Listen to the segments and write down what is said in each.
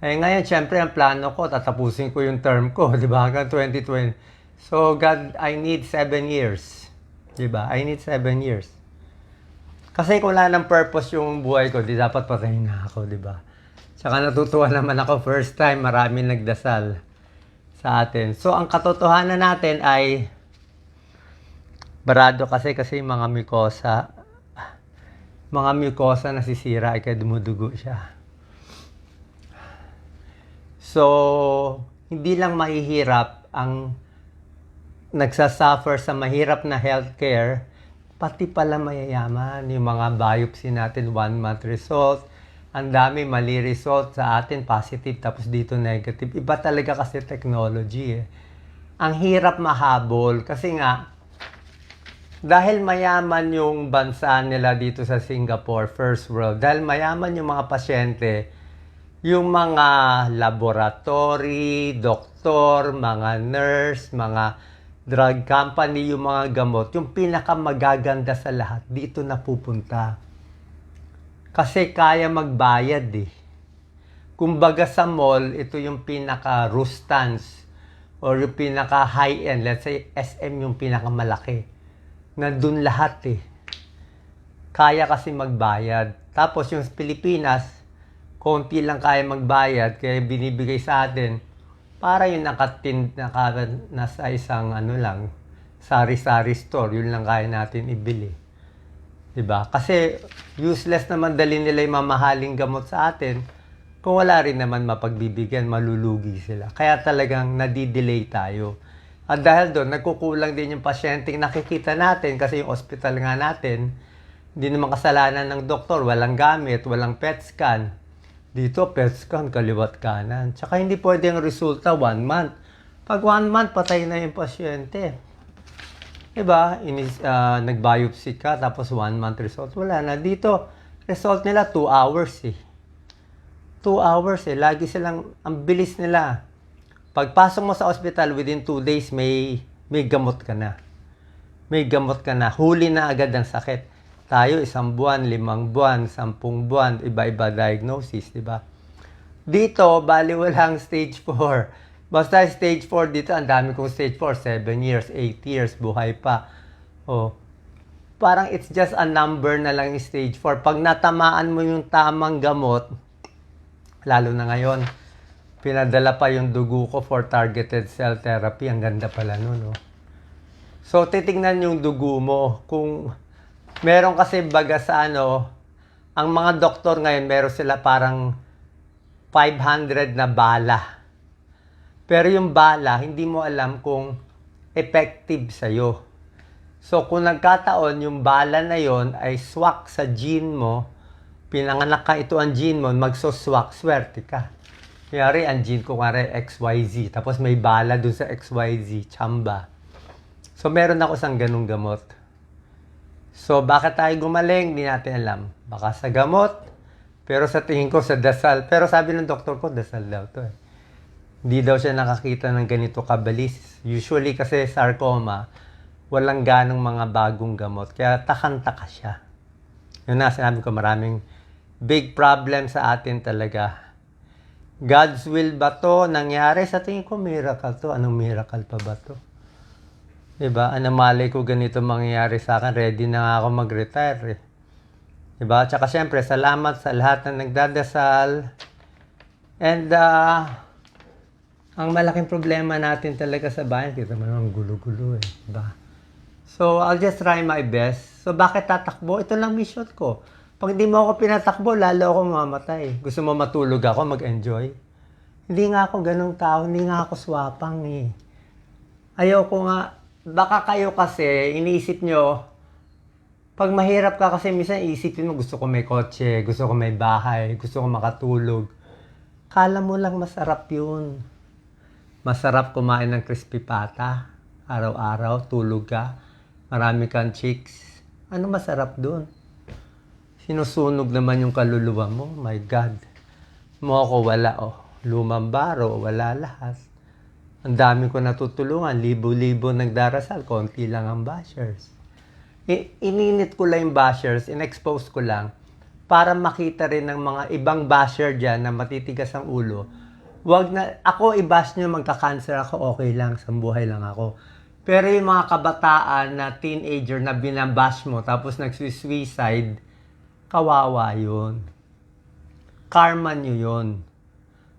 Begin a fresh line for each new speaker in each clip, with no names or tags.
Eh ngayon, syempre, ang plano ko, tatapusin ko yung term ko, di ba? Hanggang 2020. So, God, I need 7 years. Di ba? I need 7 years. Kasi kung wala ng purpose yung buhay ko, di dapat patayin na ako, di ba? Tsaka natutuwa naman ako, first time, maraming nagdasal sa atin. So, ang katotohanan natin ay barado kasi mga mucosa nasisira ay kaya dumudugo siya. So, hindi lang mahihirap ang nagsasuffer sa mahirap na healthcare, pati pala mayayaman. Yung mga biopsy natin, 1-month result, ang dami mali result sa atin, positive, tapos dito negative. Iba talaga kasi technology eh. Ang hirap mahabol kasi nga, dahil mayaman yung bansa nila dito sa Singapore, first world, dahil mayaman yung mga pasyente, yung mga laboratory, doktor, mga nurse, mga drug company, yung mga gamot, yung pinakamagaganda sa lahat, dito napupunta. Kasi kaya magbayad eh. Kumbaga sa mall, ito yung pinaka-rustans or yung pinaka-high-end. Let's say SM yung pinakamalaki. Nandun lahat eh. Kaya kasi magbayad. Tapos yung Pilipinas, konti lang kaya magbayad, kaya binibigay sa atin para yung nasa isang sari-sari store, yun lang kaya natin ibili. Diba? Kasi useless naman dali nila yung mamahaling gamot sa atin kung wala rin naman mapagbibigyan, malulugi sila. Kaya talagang nadidelay tayo. At dahil doon, nagkukulang din yung pasyenteng nakikita natin kasi yung hospital nga natin, hindi naman kasalanan ng doktor, walang gamit, walang PET scan. Dito, PET scan, kaliwat kanan. Tsaka hindi pwede ang resulta 1 month. Pag 1 month, patay na yung pasyente. Diba? Nag-biopsy ka, tapos 1 month result. Wala na. Dito, result nila 2 hours eh. 2 hours eh. Lagi silang, ang bilis nila. Pagpasok mo sa hospital, within 2 days, may gamot ka na. May gamot ka na. Huli na agad ang sakit. Tayo, 1 buwan, 5 buwan, 10 buwan, iba-iba diagnosis, di ba? Dito, bali walang stage 4. Basta stage 4 dito, ang dami kong stage 4, 7 years, 8 years, buhay pa. Oh, parang it's just a number na lang yung stage 4. Pag natamaan mo yung tamang gamot, lalo na ngayon, pinadala pa yung dugo ko for targeted cell therapy. Ang ganda pala nun, no? So, titingnan yung dugo mo kung meron kasi baga sa ang mga doktor ngayon, meron sila parang 500 na bala. Pero yung bala, hindi mo alam kung effective sa'yo. So, kung nagkataon, yung bala na yon ay swak sa gene mo, pinanganak ka ito ang gene mo, magsuswak, swerte ka. Kaya ang gene ko nga XYZ, tapos may bala dun sa XYZ, tsamba. So, meron ako isang ganung gamot. So, bakit tayo gumaling? Hindi natin alam. Baka sa gamot, pero sa tingin ko sa dasal. Pero sabi ng doktor ko, dasal daw to eh. Hindi daw siya nakakita ng ganito kabalis. Usually kasi sarcoma, walang ganong mga bagong gamot. Kaya takang-taka siya. Yun na, sinabi ko, maraming big problem sa atin talaga. God's will ba to nangyari? Sa tingin ko, miracle to. Anong miracle pa ba to? Diba? Malay ko ganito mangyayari sa akin. Ready na nga ako mag-retire eh. Diba? Tsaka syempre, salamat sa lahat na nagdadasal. And, ang malaking problema natin talaga sa bayan, kita mo naman gulo-gulo eh. Diba? So, I'll just try my best. So, bakit tatakbo? Ito lang mission ko. Pag hindi mo ako pinatakbo, lalo ako mamatay. Gusto mo matulog ako, mag-enjoy? Hindi nga ako ganung tao. Hindi nga ako swapang eh. Ayoko nga. Baka kayo kasi, iniisip nyo, pag mahirap ka kasi, minsan iisipin mo, gusto ko may kotse, gusto ko may bahay, gusto ko makatulog. Kala mo lang masarap yun. Masarap kumain ng crispy pata, araw-araw, tulog ka, marami kang chicks. Ano masarap dun? Sinusunog naman yung kaluluwa mo, my God. Mo ako wala, lumambaro, wala lahat. Ang dami ko natutulungan, libo-libo nagdarasal, konti lang ang bashers. Ininit ko lang yung bashers, in-expose ko lang. para makita rin ng mga ibang basher dyan na matitigas ang ulo, wag na, ako i-bash nyo, magka-cancer ako, okay lang, sambuhay lang ako. Pero yung mga kabataan na teenager na binabash mo, tapos nagsuicide, kawawa yun. Karma nyo yun.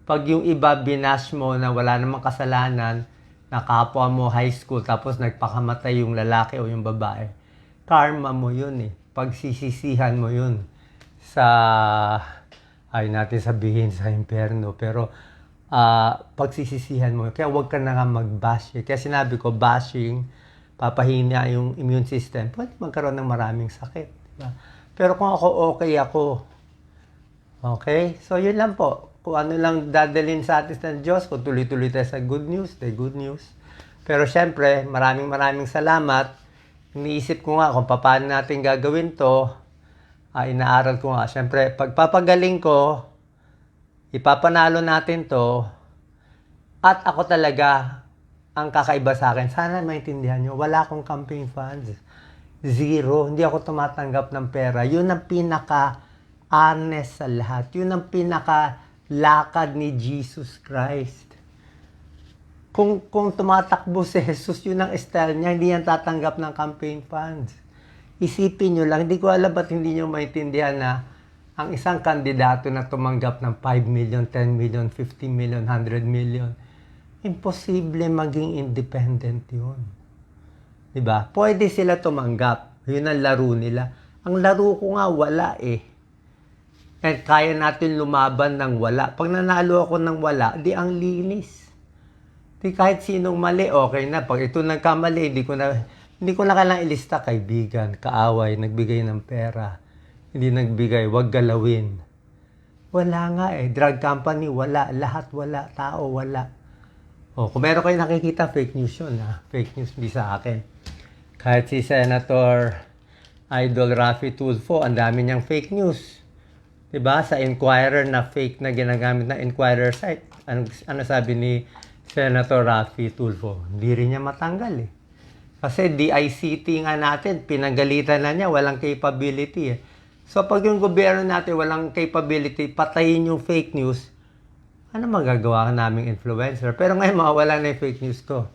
Pag yung iba binash mo na wala namang kasalanan, na kapwa mo high school, tapos nagpakamatay yung lalaki o yung babae, karma mo yun eh. Pagsisisihan mo yun sa, ay natin sabihin sa impyerno, pero pagsisisihan mo. Kaya huwag ka na nga mag-bash. Kaya sinabi ko, bashing, papahina yung immune system, pwede magkaroon ng maraming sakit. Diba? Pero kung ako, okay ako. Okay? So, yun lang po. Kung ano lang dadalhin sa atin ng Diyos, kung tuloy-tuloy tayo sa good news, the good news. Pero syempre, maraming salamat. Iniisip ko nga kung paano natin gagawin to. Inaaral ko nga. Syempre, pagpapagaling ko, ipapanalo natin to, at ako talaga, ang kakaiba sa akin, sana maintindihan nyo, wala akong campaign funds. Zero. Hindi ako tumatanggap ng pera. Yun ang pinaka-honest sa lahat. Yun ang pinaka-lakad ni Jesus Christ. Kung tumatakbo si Jesus, yun ang style niya, hindi yan tatanggap ng campaign funds. Isipin nyo lang, hindi ko alam ba't hindi nyo maintindihan na ang isang kandidato na tumanggap ng 5 million, 10 million, 50 million, 100 million, imposible maging independent yun. Diba? Pwede sila tumanggap. Yun ang laro nila. Ang laro ko nga, wala eh. At kaya natin lumaban ng wala. Pag nanalo ako ng wala, di ang linis. Di kahit sinong mali, okay na. Pag ito nagkamali, hindi ko na kailangang ilista, kaibigan, kaaway, nagbigay ng pera. Hindi nagbigay, wag galawin. Wala nga eh. Drug company, wala. Lahat wala. Tao, wala. Kung meron kayo nakikita, fake news yun. Fake news, hindi sa akin. Kahit si Senator Idol Raffy Tulfo, ang dami niyang fake news. Diba? Sa Inquirer na fake na ginagamit na Inquirer site. Ano sabi ni Senator Raffy Tulfo? Hindi rin niya matanggal eh. Kasi DICT nga natin, pinagalitan na niya, walang capability eh. So, pag yung gobyerno natin walang capability, patayin yung fake news, ano magagawa naming influencer? Pero ngayon, mawala na yung fake news ko.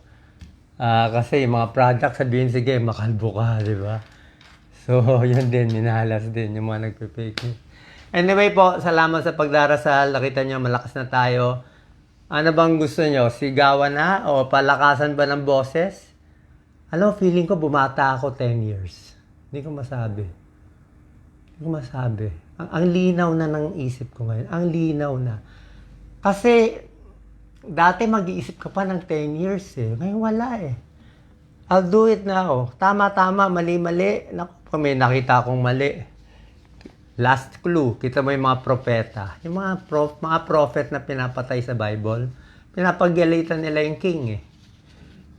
Kasi yung mga product, sabihin, sige, makalbo ka, di ba? So, yun din, minahalas din yung mga nagpe-fake news. Anyway po, salamat sa pagdarasal. Nakita nyo, malakas na tayo. Ano bang gusto nyo? Sigawan na? O palakasan ba ng boses? Alam, feeling ko bumata ako 10 years. Hindi ko masabi. Ang linaw na ng isip ko ngayon. Ang linaw na. Kasi, dati mag-iisip ka pa ng 10 years eh. Ngayon wala eh. I'll do it now. Tama, mali-mali. Naku, may nakita akong mali. Last clue. Kita mo yung mga propeta. Yung mga prophet na pinapatay sa Bible, pinapagalitan nila yung king eh.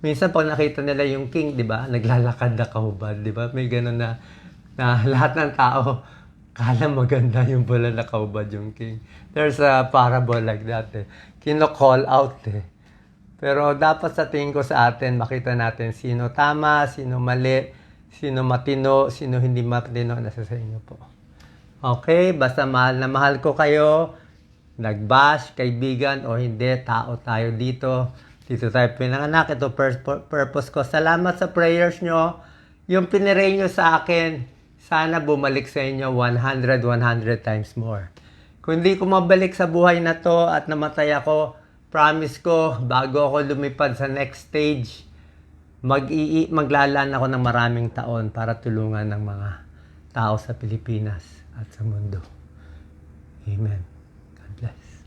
Minsan pag nakita nila yung king, di ba? Naglalakad na kahubad, di ba? May ganun na lahat ng tao, kala maganda yung pala nakahubad yung king. There's a parable like that eh. Kino-call out eh. Pero dapat sa tingin ko sa atin, makita natin sino tama, sino mali, sino matino, sino hindi matino, nasa sa inyo po. Okay, basta mahal na mahal ko kayo, nag-bash, kaibigan o hindi, tao tayo dito. Dito tayo pinanganak, ito purpose ko. Salamat sa prayers nyo. Yung piniray nyo sa akin, sana bumalik sa inyo 100 times more. Kung hindi ko mabalik sa buhay na to at namatay ako, promise ko, bago ako lumipad sa next stage, maglalaan ako ng maraming taon para tulungan ng mga tao sa Pilipinas at sa mundo. Amen. God bless.